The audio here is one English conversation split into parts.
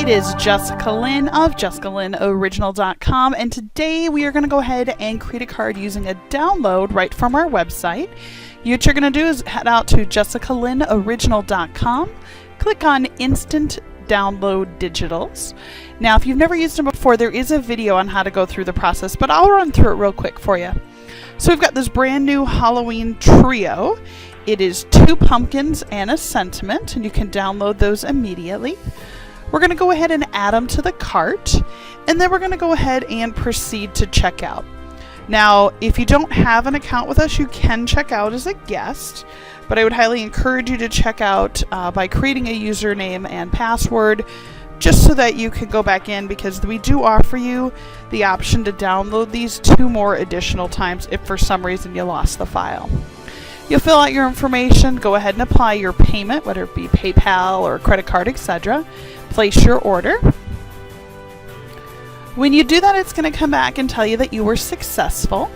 It is Jessica Lynn of JessicaLynnOriginal.com, and today we are going to go ahead and create a card using a download right from our website. What you're going to do is head out to JessicaLynnOriginal.com, click on Instant Download Digitals. Now, if you've never used them before, there is a video on how to go through the process, but I'll run through it real quick for you. So we've got this brand new Halloween trio. It is 2 pumpkins and a sentiment, and you can download those immediately. We're going to go ahead and add them to the cart, and then we're going to go ahead and proceed to checkout. Now, if you don't have an account with us, you can check out as a guest, but I would highly encourage you to check out by creating a username and password, just so that you can go back in, because we do offer you the option to download these 2 more additional times if for some reason you lost the file. You'll fill out your information, go ahead and apply your payment, whether it be PayPal or credit card, etc. Place your order. When you do that, it's going to come back and tell you that you were successful,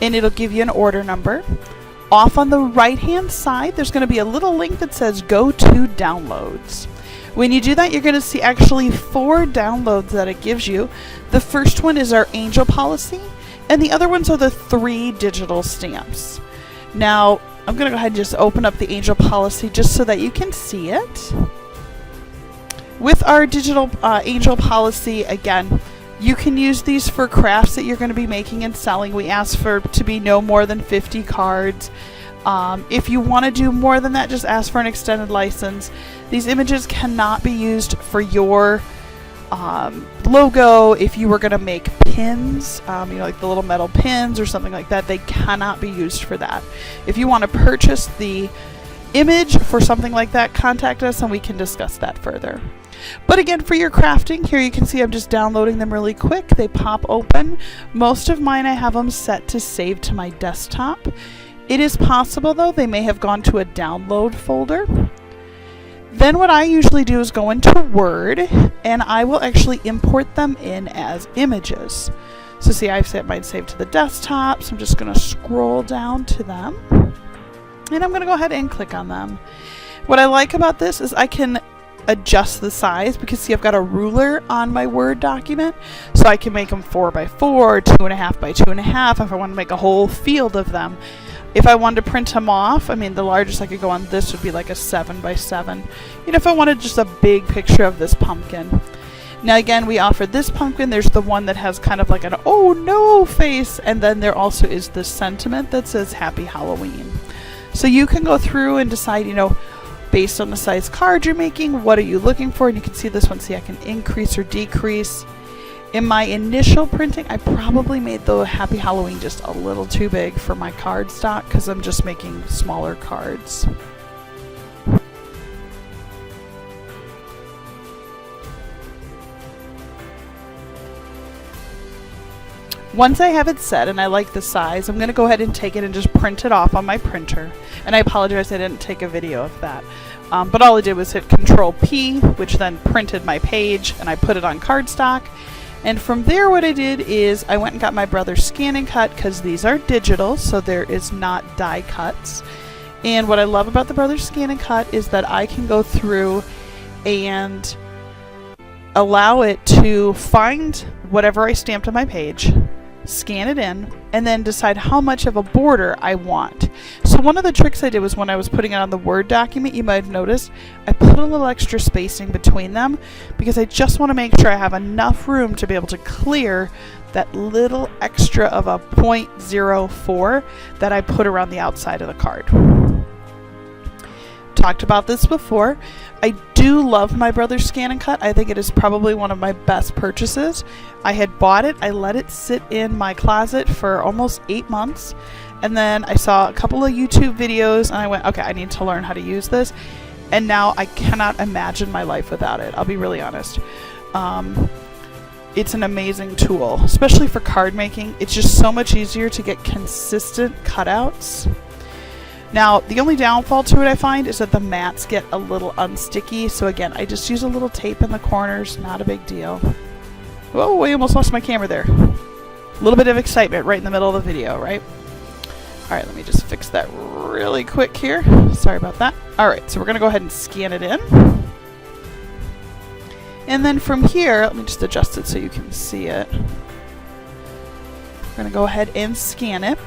and it'll give you an order number. Off on the right hand side, there's going to be a little link that says Go to Downloads. When you do that, you're going to see actually 4 downloads that it gives you. The first one is our angel policy, and the other ones are the 3 digital stamps. Now, I'm going to go ahead and just open up the angel policy just so that you can see it. With our digital angel policy, again, you can use these for crafts that you're going to be making and selling. We ask for to be no more than 50 cards. If you want to do more than that, just ask for an extended license. These images cannot be used for your logo. If you were going to make pins, like the little metal pins or something like that, they cannot be used for that. If you want to purchase the image for something like that, contact us and we can discuss that further. But again, for your crafting, here you can see I'm just downloading them really quick. They pop open. Most of mine, I have them set to save to my desktop. It is possible, though, they may have gone to a download folder. Then what I usually do is go into Word, and I will actually import them in as images. So see, I've set mine saved to the desktop, so I'm just going to scroll down to them, and I'm going to go ahead and click on them. What I like about this is I can adjust the size, because see, I've got a ruler on my Word document, so I can make them 4 by 4, 2.5 by 2.5 if I want to make a whole field of them. If I wanted to print them off, the largest I could go on this would be like a 7 by 7. If I wanted just a big picture of this pumpkin. Now again, we offer this pumpkin. There's the one that has kind of like an oh no face, and then there also is the sentiment that says Happy Halloween. So you can go through and decide, based on the size card you're making, what are you looking for? And you can see this one, see I can increase or decrease. In my initial printing, I probably made the Happy Halloween just a little too big for my card stock, because I'm just making smaller cards. Once I have it set and I like the size, I'm going to go ahead and take it and just print it off on my printer. And I apologize I didn't take a video of that. But all I did was hit Control P, which then printed my page, and I put it on cardstock. And from there, what I did is I went and got my brother's scan and cut, because these are digital, so there is not die cuts. And what I love about the brother's scan and cut is that I can go through and allow it to find whatever I stamped on my page, scan it in, and then decide how much of a border I want. So one of the tricks I did was when I was putting it on the Word document, you might have noticed I put a little extra spacing between them, because I just want to make sure I have enough room to be able to clear that little extra of a 0.04 that I put around the outside of the card. Talked about this before. I do love my brother's scan and cut. I think it is probably one of my best purchases. I had bought it, I let it sit in my closet for almost 8 months, and then I saw a couple of YouTube videos and I went, okay, I need to learn how to use this, and now I cannot imagine my life without it. I'll be really honest. It's an amazing tool, especially for card making. It's just so much easier to get consistent cutouts. Now, the only downfall to it I find is that the mats get a little unsticky, so again, I just use a little tape in the corners, not a big deal. Whoa, I almost lost my camera there. A little bit of excitement right in the middle of the video, right? Alright, let me just fix that really quick here. Sorry about that. Alright, so we're going to go ahead and scan it in. And then from here, let me just adjust it so you can see it. We're going to go ahead and scan it.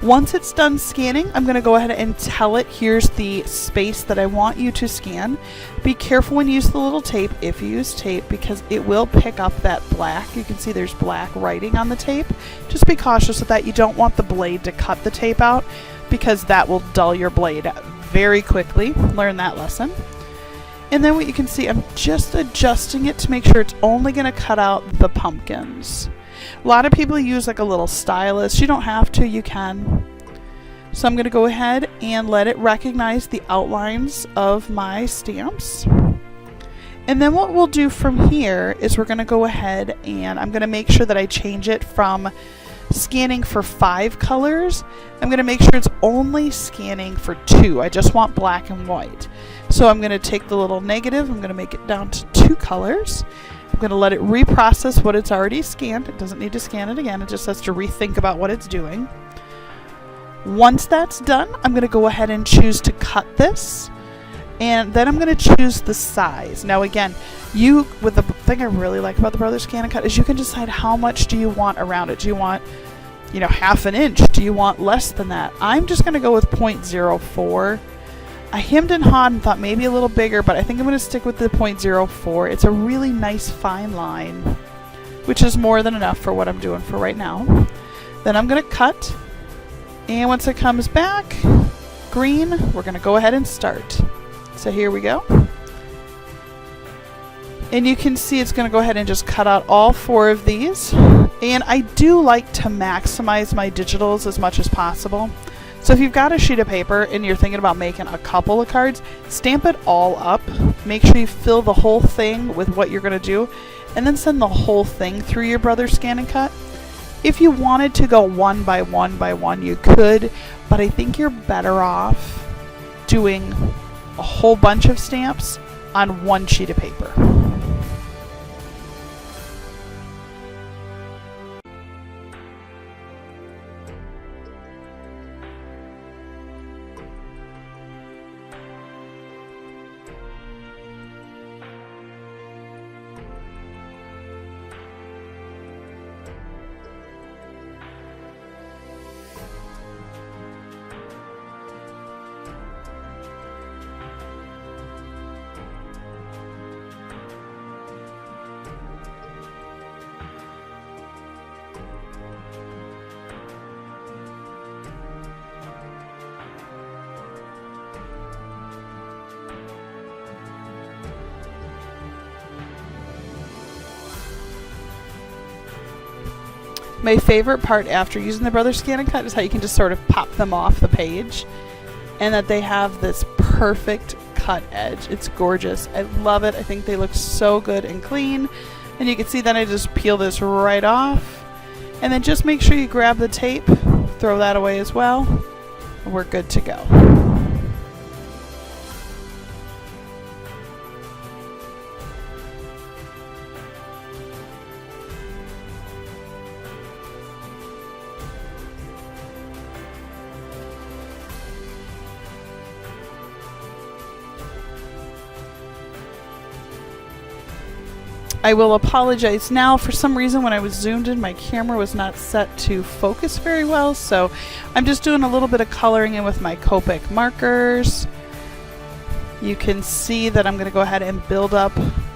Once it's done scanning, I'm going to go ahead and tell it, here's the space that I want you to scan. Be careful when you use the little tape, if you use tape, because it will pick up that black. You can see there's black writing on the tape. Just be cautious with that. You don't want the blade to cut the tape out, because that will dull your blade very quickly. Learn that lesson. And then what you can see, I'm just adjusting it to make sure it's only going to cut out the pumpkins. A lot of people use like a little stylus. You don't have to, you can. So I'm going to go ahead and let it recognize the outlines of my stamps. And then what we'll do from here is we're going to go ahead and I'm going to make sure that I change it from scanning for 5 colors. I'm going to make sure it's only scanning for 2. I just want black and white. So I'm going to take the little negative, I'm going to make it down to 2 colors. I'm going to let it reprocess what it's already scanned. It doesn't need to scan it again. It just has to rethink about what it's doing. Once that's done, I'm going to go ahead and choose to cut this. And then I'm going to choose the size. Now again, with the thing I really like about the Brothers Scan and Cut is you can decide how much do you want around it. Do you want, ½ an inch? Do you want less than that? I'm just going to go with 0.04. I hemmed and hawed and thought maybe a little bigger, but I think I'm going to stick with the 0.04. It's a really nice fine line, which is more than enough for what I'm doing for right now. Then I'm going to cut, and once it comes back green, we're going to go ahead and start. So here we go. And you can see it's going to go ahead and just cut out all 4 of these. And I do like to maximize my digitals as much as possible. So if you've got a sheet of paper and you're thinking about making a couple of cards, stamp it all up. Make sure you fill the whole thing with what you're going to do, and then send the whole thing through your Brothers Scan and Cut. If you wanted to go 1 by 1 by 1, you could, but I think you're better off doing a whole bunch of stamps on 1 sheet of paper. My favorite part after using the Brothers Scan and Cut is how you can just sort of pop them off the page, and that they have this perfect cut edge. It's gorgeous. I love it. I think they look so good and clean. And you can see that I just peel this right off, and then just make sure you grab the tape, throw that away as well, and we're good to go. I will apologize now. For some reason, when I was zoomed in, my camera was not set to focus very well, so I'm just doing a little bit of coloring in with my Copic markers. You can see that I'm going to go ahead and build up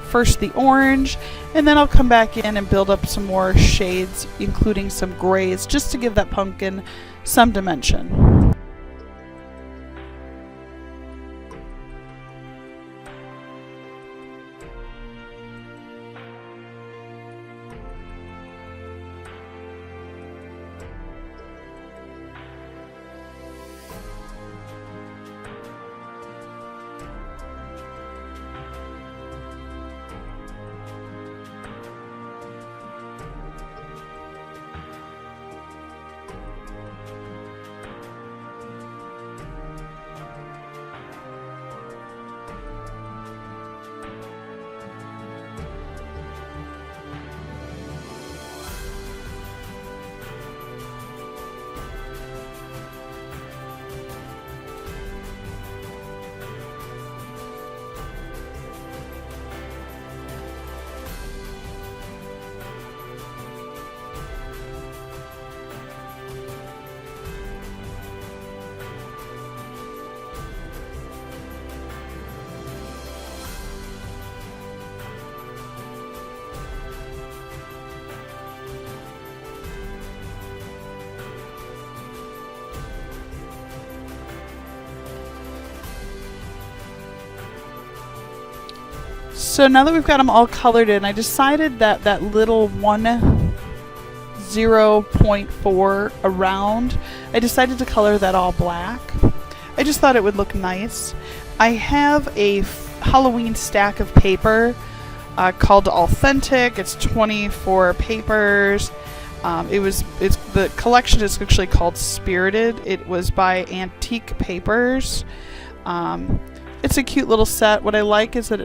first the orange, and then I'll come back in and build up some more shades, including some grays, just to give that pumpkin some dimension. So now that we've got them all colored in, I decided that that little 0.4 around, I decided to color that all black. I just thought it would look nice. I have a Halloween stack of paper called Authentic. It's 24 papers. The collection is actually called Spirited. It was by Antique Papers. It's a cute little set. What I like is that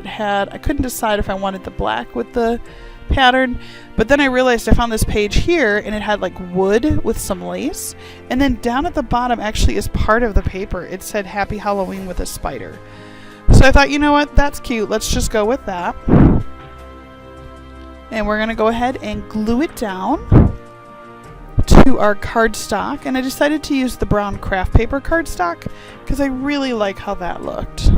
I couldn't decide if I wanted the black with the pattern, but then I realized I found this page here and it had like wood with some lace, and then down at the bottom actually is part of the paper. It said Happy Halloween with a spider. So I thought, you know what, that's cute. Let's just go with that. And we're gonna go ahead and glue it down to our cardstock, and I decided to use the brown craft paper cardstock because I really like how that looked.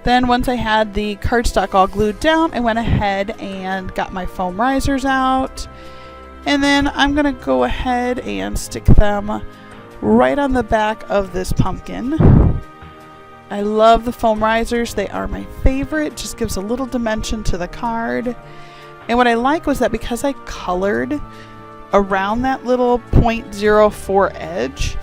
Then once I had the cardstock all glued down, I went ahead and got my foam risers out. And then I'm going to go ahead and stick them right on the back of this pumpkin. I love the foam risers. They are my favorite. Just gives a little dimension to the card. And what I like was that because I colored around that little 0.04 edge,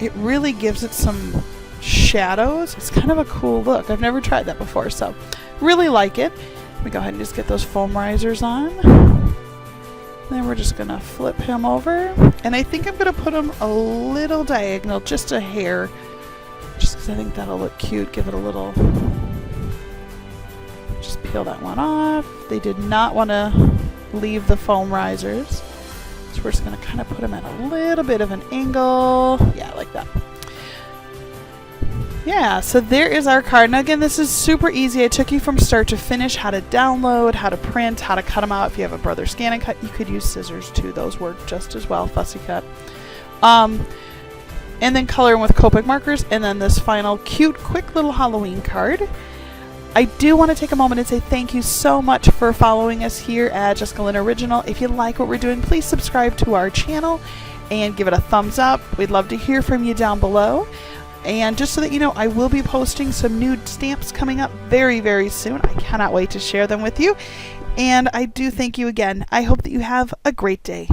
it really gives it some shadows. It's kind of a cool look. I've never tried that before, so really like it. Let me go ahead and just get those foam risers on. Then we're just gonna flip him over, and I think I'm gonna put him a little diagonal, just a hair, just because I think that'll look cute. Give it a little, just peel that one off. They did not want to leave the foam risers, so we're just gonna kind of put them at a little bit of an angle. Yeah, like that. Yeah, so there is our card. Now again, this is super easy. I took you from start to finish, how to download, how to print, how to cut them out. If you have a brother scan and cut, you could use scissors too. Those work just as well, fussy cut. And then coloring with Copic markers, and then this final cute, quick little Halloween card. I do want to take a moment and say thank you so much for following us here at JessicaLynnOriginal. If you like what we're doing, please subscribe to our channel and give it a thumbs up. We'd love to hear from you down below. And just so that you know, I will be posting some new stamps coming up very, very soon. I cannot wait to share them with you. And I do thank you again. I hope that you have a great day.